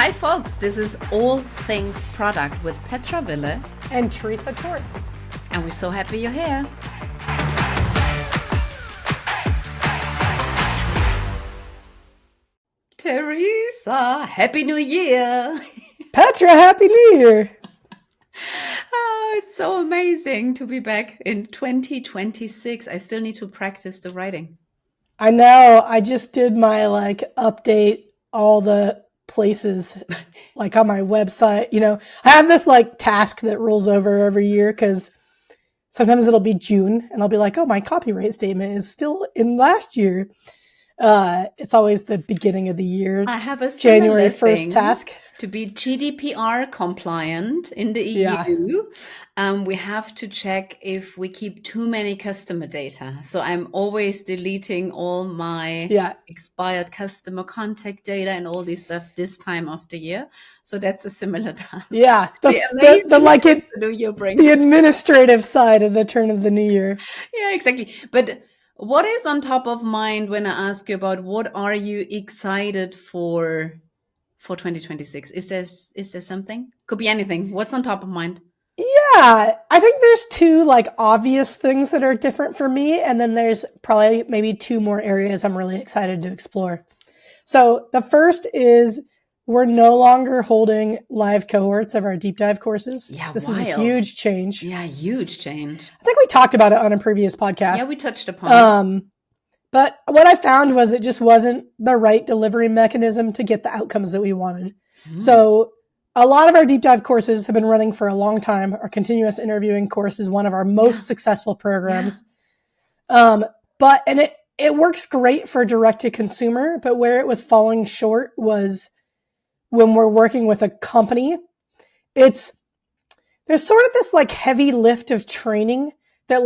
Hi folks, this is All Things Product with Petra and Teresa Torres. And we're so happy you're here. Teresa, Happy New Year. Petra, Happy New Year. Oh, it's so amazing to be back in 2026. I still need to practice the writing. I know. I just did my update all the places like on my website. I have this task that rolls over every year because sometimes it'll be June and I'll be like, oh, my copyright statement is still in last year. It's always the beginning of the year. I have a January 1st task. To be GDPR compliant in the EU, we have to check if we keep too many customer data. So I'm always deleting all my expired customer contact data and all this stuff this time of the year. So that's a similar task. Yeah, the New Year brings. The administrative side of the turn of the new year. Yeah, exactly. But what is on top of mind when I ask you about what are you excited for 2026? Is there something? Could be anything. What's on top of mind? Yeah, I think there's two obvious things that are different for me. And then there's probably maybe two more areas I'm really excited to explore. So the first is we're no longer holding live cohorts of our deep dive courses. Yeah, this is a huge change. Yeah, huge change. I think we talked about it on a previous podcast. Yeah, we touched upon it. But what I found was it just wasn't the right delivery mechanism to get the outcomes that we wanted. So a lot of our deep dive courses have been running for a long time. Our continuous interviewing course is one of our most successful programs. But it works great for direct to consumer, but where it was falling short was when we're working with a company. There's sort of this heavy lift of training that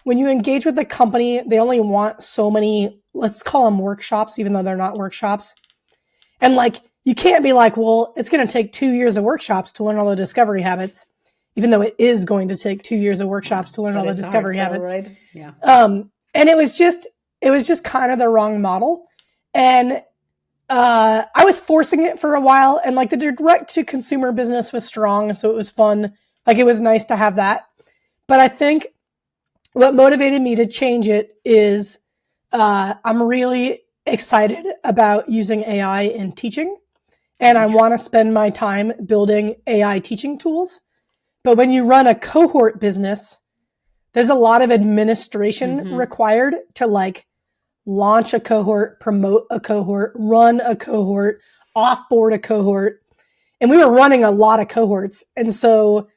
when you engage with the company, they only want so many, let's call them workshops, even though they're not workshops. And you can't be well, it's going to take 2 years of workshops to learn all the discovery habits, even though it is going to take 2 years of workshops to learn all the discovery habits. Right? Yeah. And it was just kind of the wrong model. And I was forcing it for a while, and the direct to consumer business was strong. So it was fun. It was nice to have that. But I think what motivated me to change it is I'm really excited about using AI in teaching, and I want to spend my time building AI teaching tools. But when you run a cohort business, there's a lot of administration required to launch a cohort, promote a cohort, run a cohort, offboard a cohort. And we were running a lot of cohorts. And so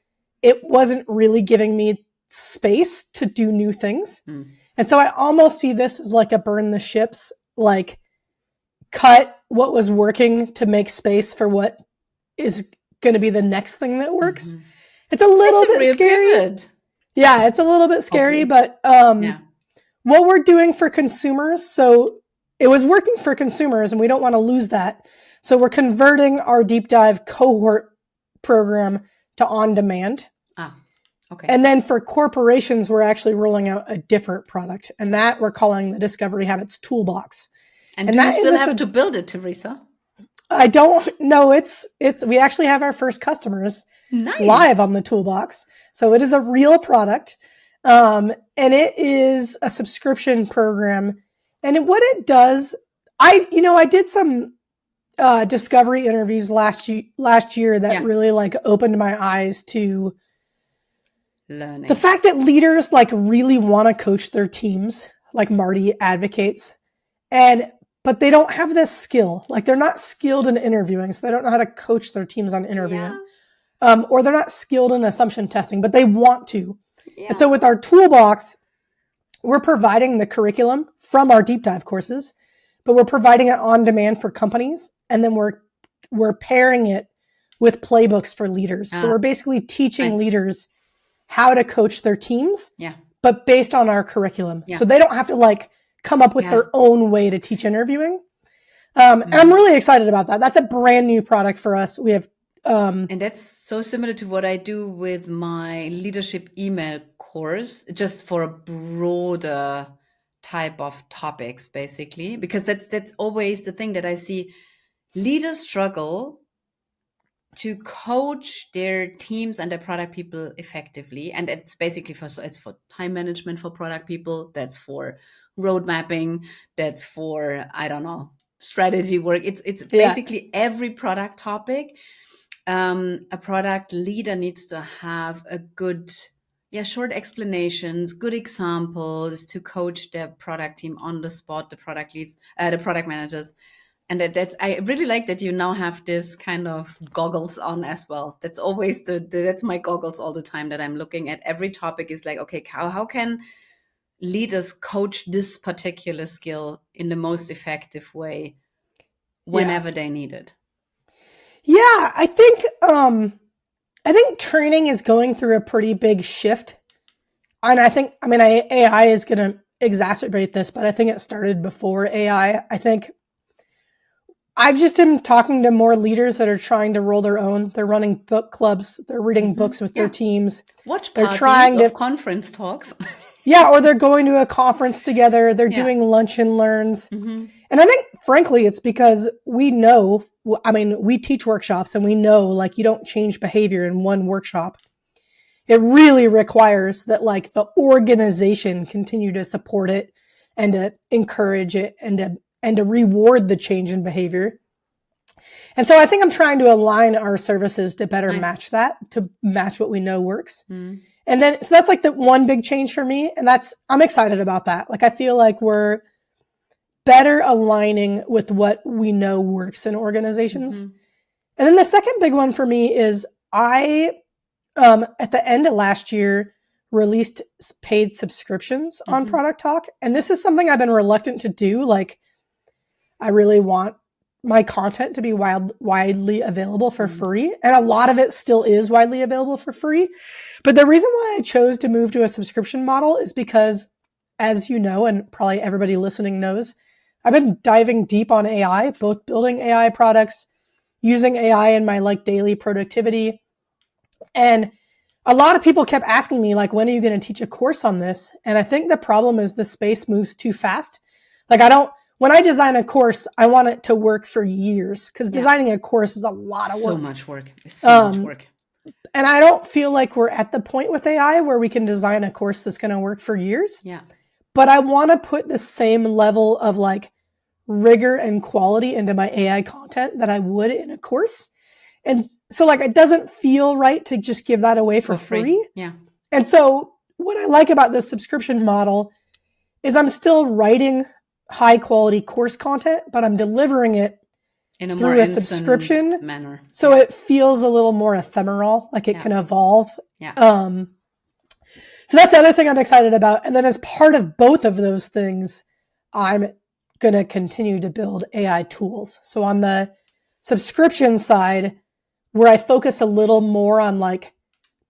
it wasn't really giving me space to do new things. And so I almost see this as a burn the ships, cut what was working to make space for what is going to be the next thing that works. It's a little bit scary. Pivot. Yeah, it's a little bit scary, but what we're doing for consumers, so it was working for consumers and we don't want to lose that. So we're converting our deep dive cohort program to on demand. Okay. And then for corporations, we're actually rolling out a different product, and that we're calling the Discovery Habits Toolbox. And do you still have to build it, Teresa? I don't know. We actually have our first customers live on the Toolbox. So it is a real product. And it is a subscription program. And what it does, I did some discovery interviews last year that really opened my eyes to learning. The fact that leaders really want to coach their teams, like Marty advocates, but they don't have this skill. They're not skilled in interviewing, so they don't know how to coach their teams on interviewing. Or they're not skilled in assumption testing, but they want to. Yeah. And so with our toolbox, we're providing the curriculum from our deep dive courses, but we're providing it on demand for companies, and then we're pairing it with playbooks for leaders. So we're basically teaching leaders how to coach their teams, but based on our curriculum. So they don't have to come up with their own way to teach interviewing. And I'm really excited about that. That's a brand new product for us. We have, and that's so similar to what I do with my leadership email course, just for a broader type of topics, basically, because that's always the thing that I see. Leaders struggle to coach their teams and their product people effectively. And it's basically it's for time management for product people. That's for road mapping. That's for, I don't know, strategy work. It's basically every product topic. A product leader needs to have a good, short explanations, good examples to coach their product team on the spot, the product leads, the product managers. And that's I really like that you now have this kind of goggles on as well. That's always that's my goggles all the time, that I'm looking at every topic is like, okay, how can leaders coach this particular skill in the most effective way whenever they need it? Yeah, I think training is going through a pretty big shift. And AI is going to exacerbate this, but I think it started before AI. I think I've just been talking to more leaders that are trying to roll their own. They're running book clubs. They're reading books with their teams. Watch parties of conference talks. Or they're going to a conference together. They're doing lunch and learns. And I think, frankly, it's because we know, we teach workshops and we know, like, you don't change behavior in one workshop. It really requires that, like, the organization continue to support it and to encourage it and to reward the change in behavior. And so I think I'm trying to align our services to better match that, to match what we know works. And then, so that's like the one big change for me. And I'm excited about that. Like, I feel like we're better aligning with what we know works in organizations. And then the second big one for me is I, at the end of last year, released paid subscriptions on Product Talk. And this is something I've been reluctant to do. Like, I really want my content to be widely available for free. And a lot of it still is widely available for free. But the reason why I chose to move to a subscription model is because, as you know, and probably everybody listening knows, I've been diving deep on AI, both building AI products, using AI in my daily productivity. And a lot of people kept asking me, like, when are you going to teach a course on this? And I think the problem is the space moves too fast. Like, when I design a course, I want it to work for years, because designing a course is a lot of work. So much work. It's so much work. And I don't feel like we're at the point with AI where we can design a course that's going to work for years. Yeah. But I want to put the same level of rigor and quality into my AI content that I would in a course. And so it doesn't feel right to just give that away for free. Yeah. And so what I like about this subscription model is I'm still writing high quality course content, but I'm delivering it in a through more a subscription manner. So it feels a little more ephemeral, like it can evolve. Yeah. So that's the other thing I'm excited about. And then as part of both of those things, I'm going to continue to build AI tools. So on the subscription side, where I focus a little more on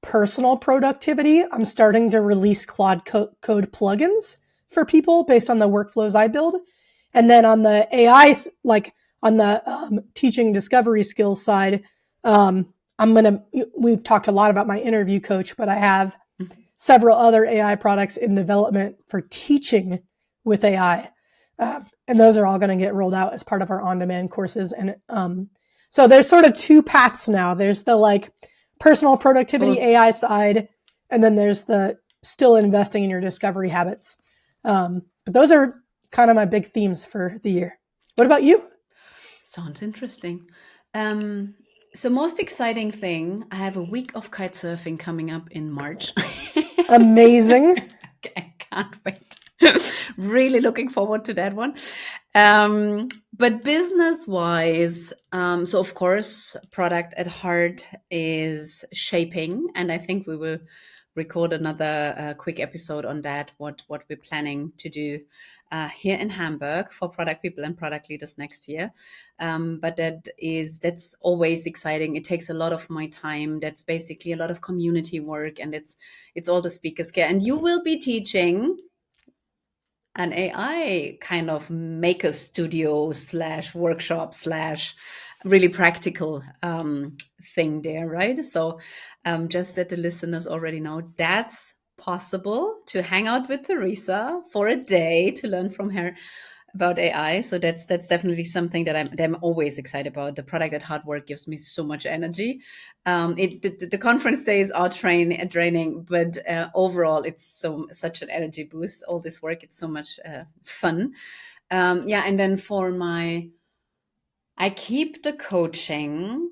personal productivity, I'm starting to release Claude Code plugins for people based on the workflows I build. And then on the AI, on the teaching discovery skills side, we've talked a lot about my interview coach, but I have several other AI products in development for teaching with AI. And those are all going to get rolled out as part of our on-demand courses. And so there's sort of two paths now. There's the personal productivity AI side, and then there's the still investing in your discovery habits. But those are kind of my big themes for the year. What about you? Sounds interesting. So most exciting thing, I have a week of kite surfing coming up in March. Amazing. I can't wait. Really looking forward to that one. But business-wise, so of course, product at heart is shaping, and I think we will record another quick episode on that, what we're planning to do here in Hamburg for product people and product leaders next year. But that's always exciting. It takes a lot of my time. That's basically a lot of community work, and it's all the speakers care. And you will be teaching an AI kind of maker studio / workshop / really practical thing there, right? So just that the listeners already know, that's possible to hang out with Teresa for a day to learn from her about AI. So that's definitely something that I'm always excited about. The product at hard work gives me so much energy. The conference days are draining, but overall it's such an energy boost. All this work, it's so much fun. Yeah, and then I keep the coaching,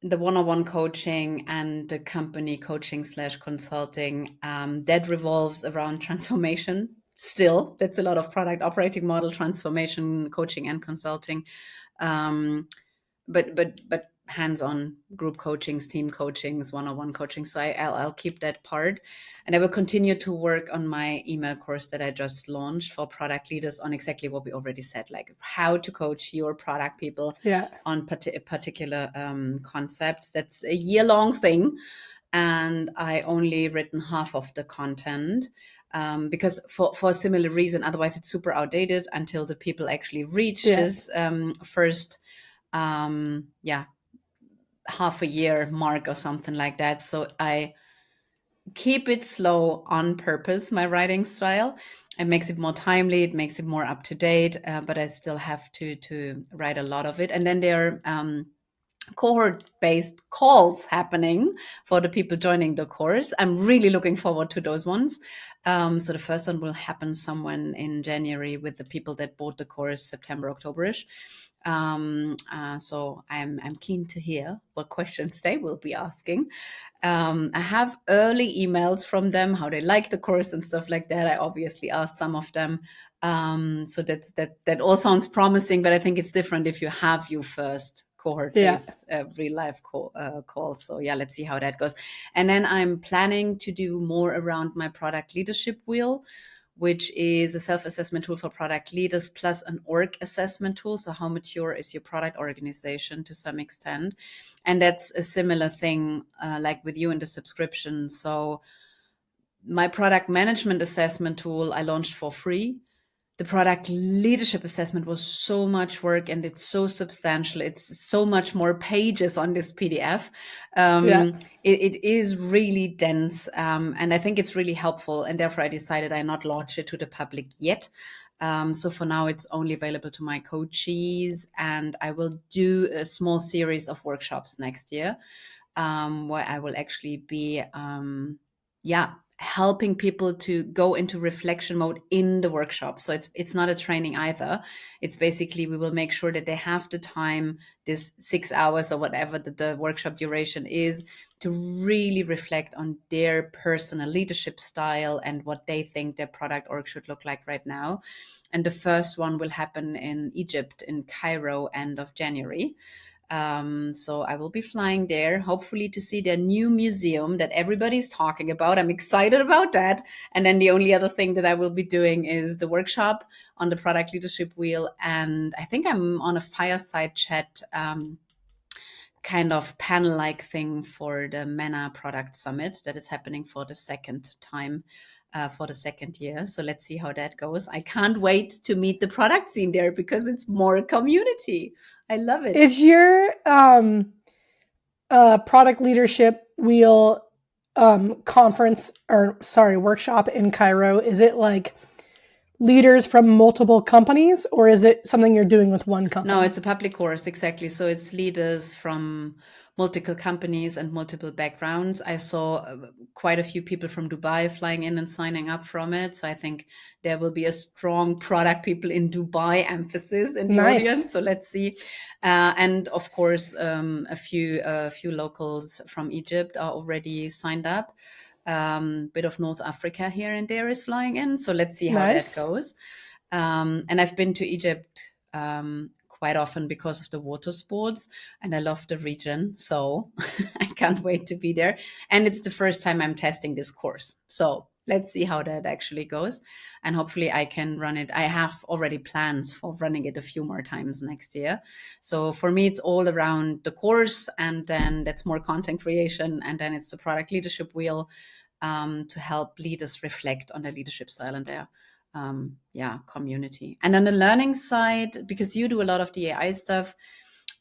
the one-on-one coaching and the company coaching / consulting, that revolves around transformation. Still, that's a lot of product operating model transformation, coaching and consulting. But hands-on group coachings, team coachings, one-on-one coaching. So I'll keep that part, and I will continue to work on my email course that I just launched for product leaders on exactly what we already said, like how to coach your product people on particular concepts. That's a year-long thing, and I only written half of the content. Because for a similar reason, otherwise it's super outdated until the people actually reach this first half a year mark or something like that. So I keep it slow on purpose, my writing style. It makes it more timely, it makes it more up to date, but I still have to write a lot of it. And then there are cohort-based calls happening for the people joining the course. I'm really looking forward to those ones. So the first one will happen somewhere in January with the people that bought the course September, Octoberish. So I'm keen to hear what questions they will be asking. I have early emails from them, how they like the course and stuff like that. I obviously asked some of them. So that all sounds promising, but I think it's different if you have your first cohort-based real life calls. So yeah, let's see how that goes. And then I'm planning to do more around my product leadership wheel, which is a self-assessment tool for product leaders plus an org assessment tool. So how mature is your product organization to some extent? And that's a similar thing like with you in the subscription. So my product management assessment tool I launched for free. The product leadership assessment was so much work and it's so substantial. It's so much more pages on this PDF. It is really dense, and I think it's really helpful. And therefore, I decided I not launch it to the public yet. So for now, it's only available to my coachees, and I will do a small series of workshops next year, where I will actually be, helping people to go into reflection mode in the workshop. So it's not a training either. It's basically, we will make sure that they have the time, this 6 hours or whatever the workshop duration is, to really reflect on their personal leadership style and what they think their product org should look like right now. And the first one will happen in Egypt, in Cairo, end of January. So I will be flying there, hopefully to see their new museum that everybody's talking about. I'm excited about that. And then the only other thing that I will be doing is the workshop on the product leadership wheel. And I think I'm on a fireside chat kind of panel-like thing for the MENA Product Summit that is happening for the second time. For the second year. So let's see how that goes. I can't wait to meet the product scene there because it's more community. I love it. Is your product leadership wheel workshop in Cairo, is it like leaders from multiple companies, or is it something you're doing with one company? No, it's a public course, exactly. So it's leaders from multiple companies and multiple backgrounds. I saw quite a few people from Dubai flying in and signing up from it. So I think there will be a strong product people in Dubai emphasis in the audience. So let's see. And of course, a few locals from Egypt are already signed up. Bit of North Africa here and there is flying in. So let's see how that goes. And I've been to Egypt quite often because of the water sports, and I love the region. So I can't wait to be there. And it's the first time I'm testing this course. So let's see how that actually goes. And hopefully I can run it. I have already plans for running it a few more times next year. So for me, it's all around the course, and then that's more content creation. And then it's the product leadership wheel to help leaders reflect on their leadership style and their community. And on the learning side, because you do a lot of the AI stuff,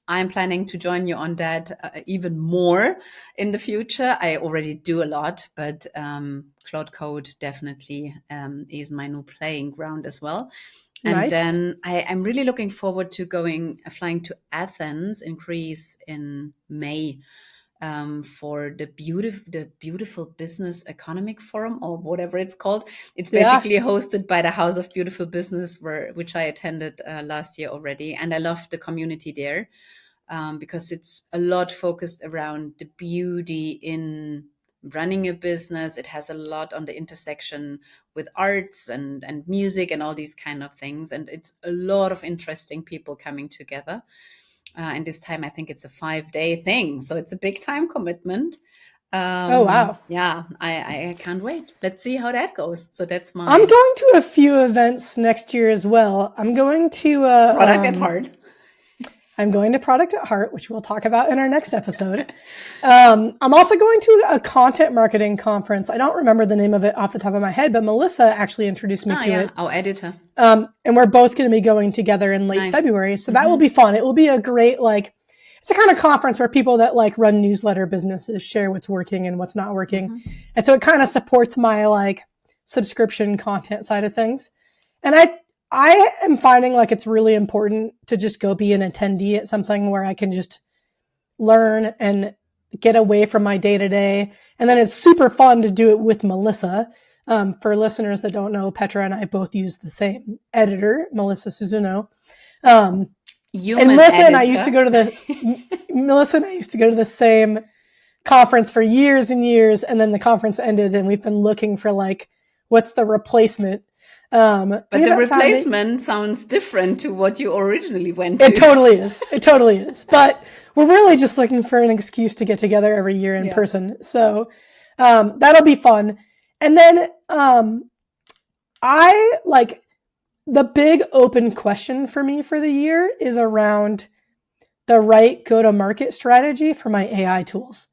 I'm planning to join you on that even more in the future. I already do a lot, but Cloud Code definitely is my new playing ground as well. And then I'm really looking forward to flying to Athens in Greece in May for the beautiful Business Economic Forum, or whatever it's called. It's basically hosted by the House of Beautiful Business, which I attended last year already. And I love the community there because it's a lot focused around the beauty in running a business. It has a lot on the intersection with arts and music and all these kind of things. And it's a lot of interesting people coming together. And this time, I think it's a 5-day thing. So it's a big time commitment. Oh, wow. Yeah, I can't wait. Let's see how that goes. So that's my... I'm going to a few events next year as well. I'm going to... Product at Heart. I'm going to Product at Heart, which we'll talk about in our next episode. I'm also going to a content marketing conference. I don't remember the name of it off the top of my head, but Melissa actually introduced me to it. Our editor. And we're both going to be going together in late February. So that will be fun. It will be a great, it's a kind of conference where people that run newsletter businesses share what's working and what's not working. And so it kind of supports my subscription content side of things. And I am finding it's really important to just go be an attendee at something where I can just learn and get away from my day to day. And then it's super fun to do it with Melissa. For listeners that don't know, Petra and I both use the same editor, Melissa Suzuno. And Melissa and I used to go to the same conference for years and years. And then the conference ended and we've been looking for what's the replacement? But the replacement sounds different to what you originally went to. It totally is. But we're really just looking for an excuse to get together every year in person. So that'll be fun. And then the big open question for me for the year is around the right go-to-market strategy for my AI tools.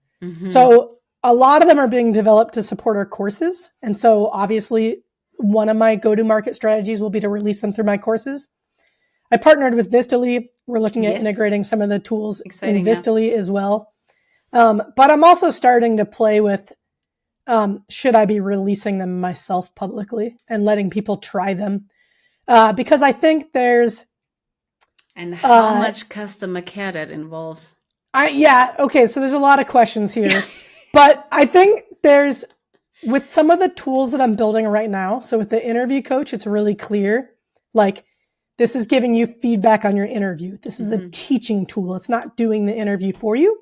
So a lot of them are being developed to support our courses. And so obviously one of my go-to-market strategies will be to release them through my courses. I partnered with Vistally. We're looking at integrating some of the tools in Vistally as well. But I'm also starting to play with, should I be releasing them myself publicly and letting people try them? Because I think there's... And how much customer care that involves? Okay, so there's a lot of questions here. But I think there's... With some of the tools that I'm building right now, so with the interview coach, it's really clear, this is giving you feedback on your interview. This is a teaching tool. It's not doing the interview for you.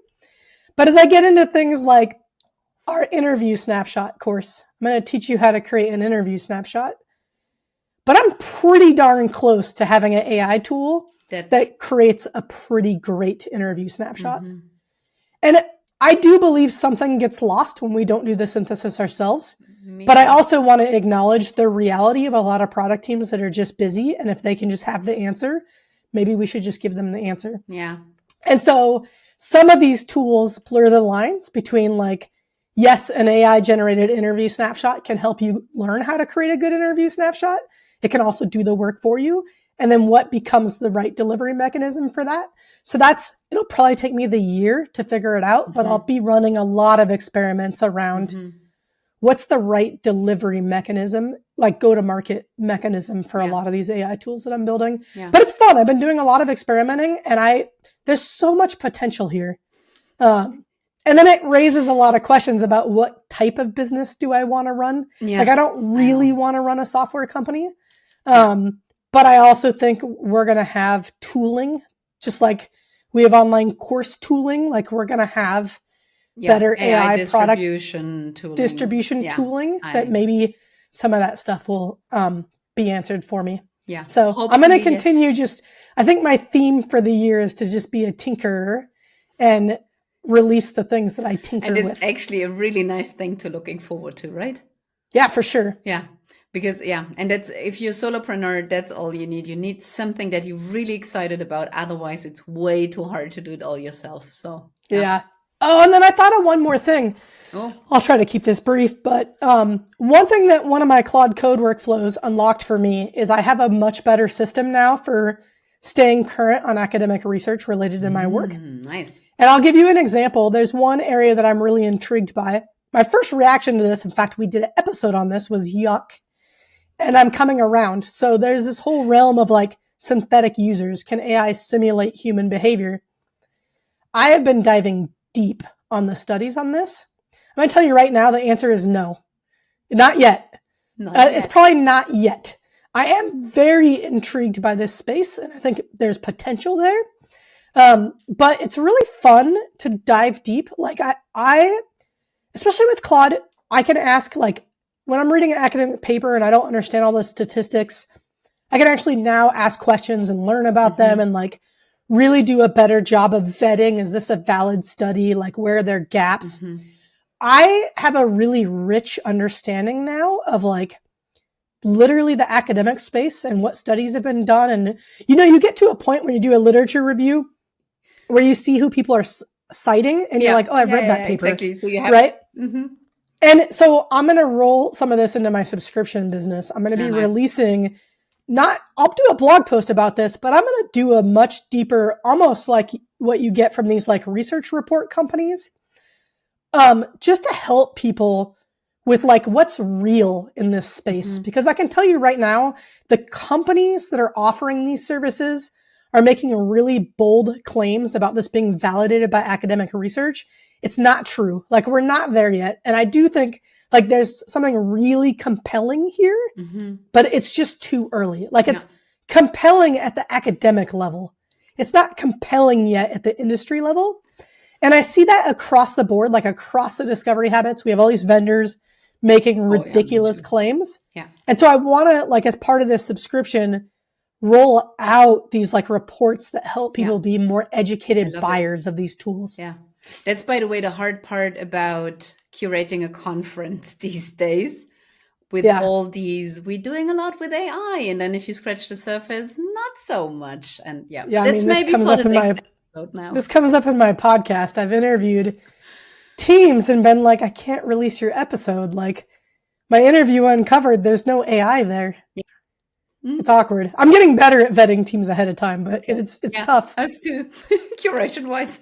But as I get into things like our interview snapshot course, I'm going to teach you how to create an interview snapshot. But I'm pretty darn close to having an AI tool that creates a pretty great interview snapshot. And I do believe something gets lost when we don't do the synthesis ourselves. But I also want to acknowledge the reality of a lot of product teams that are just busy. And if they can just have the answer, maybe we should just give them the answer. Yeah. And so some of these tools blur the lines between yes, an AI generated interview snapshot can help you learn how to create a good interview snapshot. It can also do the work for you. And then what becomes the right delivery mechanism for that? So it'll probably take me the year to figure it out, but I'll be running a lot of experiments around what's the right delivery mechanism, go-to-market mechanism for a lot of these AI tools that I'm building. But it's fun. I've been doing a lot of experimenting and there's so much potential here. And then it raises a lot of questions about what type of business do I want to run? I don't really want to run a software company. But I also think we're going to have tooling, just like we have online course tooling. We're going to have better AI distribution tooling that maybe some of that stuff will be answered for me. Yeah. So I'm going to continue I think my theme for the year is to just be a tinkerer and release the things that I tinker with. And it's actually a really nice thing to looking forward to, right? Yeah, for sure. Yeah. Because, and that's, if you're a solopreneur, that's all you need. You need something that you're really excited about. Otherwise, it's way too hard to do it all yourself. So, yeah. Oh, and then I thought of one more thing. Oh. I'll try to keep this brief. But one thing that one of my Claude Code workflows unlocked for me is I have a much better system now for staying current on academic research related to my work. Nice. And I'll give you an example. There's one area that I'm really intrigued by. My first reaction to this, in fact, we did an episode on this, was yuck. and I'm coming around. So there's this whole realm of like synthetic users. Can AI simulate human behavior? I have been diving deep on the studies on this. I'm going to tell you right now, the answer is no. Not yet. It's probably not yet. I am very intrigued by this space, and I think there's potential there. But it's really fun to dive deep. Like I, especially with Claude, I can ask, like, when I'm reading an academic paper and I don't understand all the statistics, I can actually now ask questions and learn about them and like really do a better job of vetting. Is this a valid study? Like, where are their gaps? I have a really rich understanding now of like literally the academic space and what studies have been done. And, you know, you get to a point when you do a literature review where you see who people are citing and you're like, oh, I've read that paper. Exactly. So you have, right? And so I'm going to roll some of this into my subscription business. I'm going to be releasing I'll do a blog post about this, but I'm going to do a much deeper, almost like what you get from these like research report companies, just to help people with like what's real in this space. Because I can tell you right now, the companies that are offering these services are making really bold claims about this being validated by academic research. It's not true. Like, we're not there yet. And I do think like there's something really compelling here, but it's just too early. Like, it's compelling at the academic level. It's not compelling yet at the industry level. And I see that across the board, like across the Discovery Habits. We have all these vendors making ridiculous claims. And so I want to, like, as part of this subscription, roll out these like reports that help people be more educated buyers of these tools. That's, by the way, the hard part about curating a conference these days with all these, we're doing a lot with AI. And then if you scratch the surface, not so much. And that's maybe for the next episode now. This comes up in my podcast. I've interviewed teams and been like, I can't release your episode. Like, my interview uncovered there's no AI there. It's awkward. I'm getting better at vetting teams ahead of time, but it's tough. Us too, curation-wise.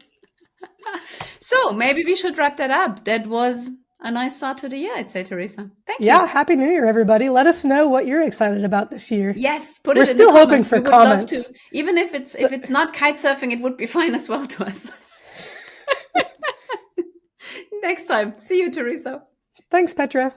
So maybe we should wrap that up. That was a nice start to the year, I'd say, Teresa. Thank you. Yeah, Happy New Year, everybody. Let us know what you're excited about this year. Yes, We're still hoping for comments. Love to. Even if it's not kite surfing, it would be fine as well to us. Next time. See you, Teresa. Thanks, Petra.